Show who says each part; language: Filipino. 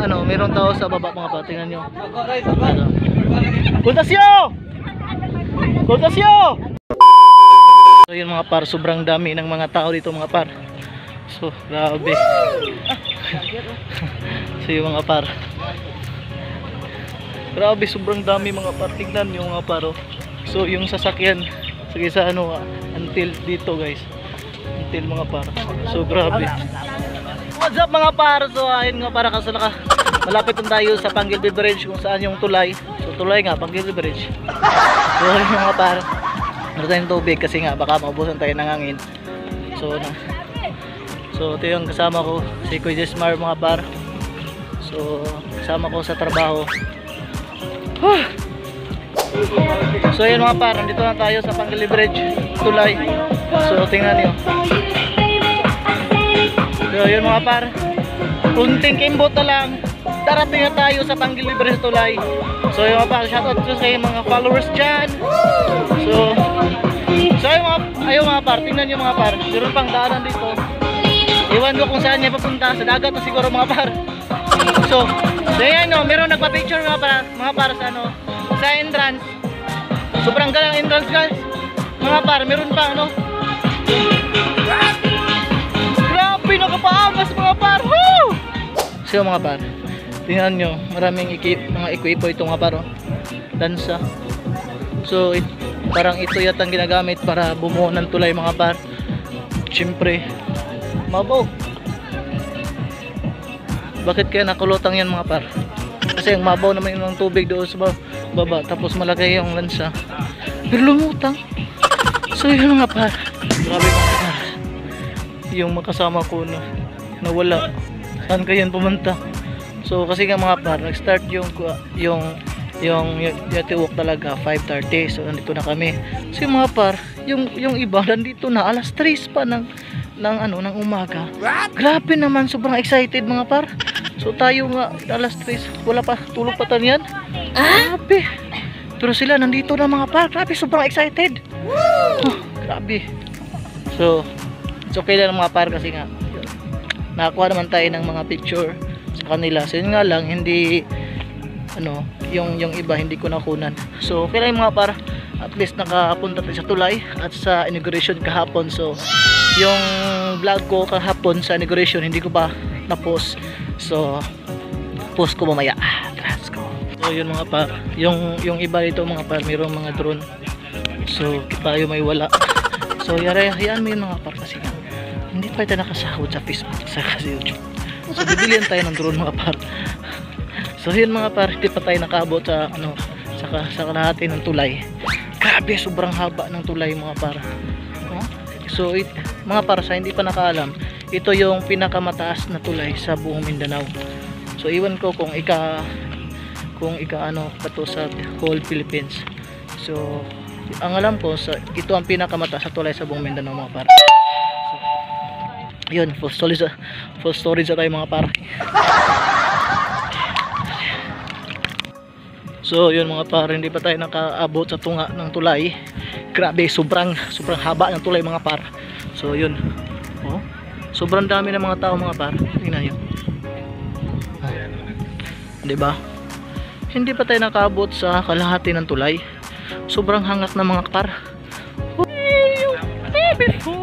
Speaker 1: ano, mayroong tao sa baba mga par. Tingnan nyo. Ano. Kultasyo! Kultasyo! So yun mga par, sobrang dami ng mga tao dito mga par. So grabe. So yung mga par, grabe, sobrang dami mga par. Tingnan nyo mga par, oh. So yung sasakyan, sige sa ano, until dito guys, until mga par. So grabe. What's up mga par? So ayun nga, para kasi malapit na tayo sa Panggilby Bridge, kung saan yung tulay. So tulay nga, Panggilby Bridge. So ayun mga par, meron tayong tubig kasi nga baka maubusan tayo ng hangin. So ito yung kasama ko, si Kuya Jesmar mga par. So kasama ko sa trabaho. So yun mga par, nandito na tayo sa Panggilby Bridge, tulay. So tingnan nyo. So yun mga par, kunting kimbot na lang, darating na tayo sa Panggilby Bridge tulay. So yun mga par, shoutout sa mga followers dyan. So ayun mga par, tingnan nyo mga par, meron pang daanan dito. Iwan ko kung saan niya papunta, sa dagat na siguro mga par. So yan no, meron nagpa-picture mga par sa ano, sa entrance. Sobrang galang entrance guys. Mga par, meron pa ano. Grabe, nakapaangas mga par. Woo! So mga par, tingnan nyo, maraming mga equipo ito mga par, oh. Dansa. So parang ito yata ang ginagamit para bumuo ng tulay mga par. Siyempre mabaw. Bakit kaya nakulutang yan mga par? Kasi ang mabaw naman yung tubig doon sa baba, tapos malaki yung lansa, pero lumutang. So yun mga par, grabe mga par, yung makasama ko na nawala, saan kayan pumunta. So kasi nga mga par, nag-start yung Yati Walk talaga 5:30. So nandito na kami. So yung mga par, yung iba nandito na alas 3 pa ng umaga. Grabe naman, sobrang excited mga par. So tayo nga alas 3, wala pa, tulog pa tayo yan. Grabe. Pero sila nandito na mga par. Grabe, sobrang excited. Grabe. So it's okay lang mga par kasi nga nakakuha naman tayo ng mga picture sa kanila. So yun nga lang, hindi ano, yung iba hindi ko nakunan. So okay lang mga par, at least nakapunta tayo sa tulay at sa inauguration kahapon. So yung vlog ko kahapon sa inauguration hindi ko pa na-post. So post ko mamaya. Let's go. So yun mga par, yung iba dito mga par, mayroong mga drone. So tayo may wala. So hayaan mo yun mga par kasi hindi pa tayo nakasahod sa Facebook sa YouTube. So bibilihan tayo ng drone mga par. So yun mga par, hindi pa tayo nakaabot sa ano, sa kalahati ng tulay. Grabe, sobrang haba ng tulay mga par. So mga par, sa hindi pa nakaalam, ito yung pinakamataas na tulay sa buong Mindanao. So iwan ko kung ika ano pa to sa whole Philippines. So ang alam ko, ito ang pinakamataas na tulay sa buong Mindanao mga par. So, yun, full storage na tayo mga par. So yun mga par, hindi pa tayo nakaabot sa tunga ng tulay. Grabe, sobrang haba ng tulay mga par. So yun, oh, sobrang dami ng mga tao mga par. Tingnan nyo, diba? Hindi pa tayo nakaabot sa kalahati ng tulay. Sobrang hangat na mga par. Beautiful.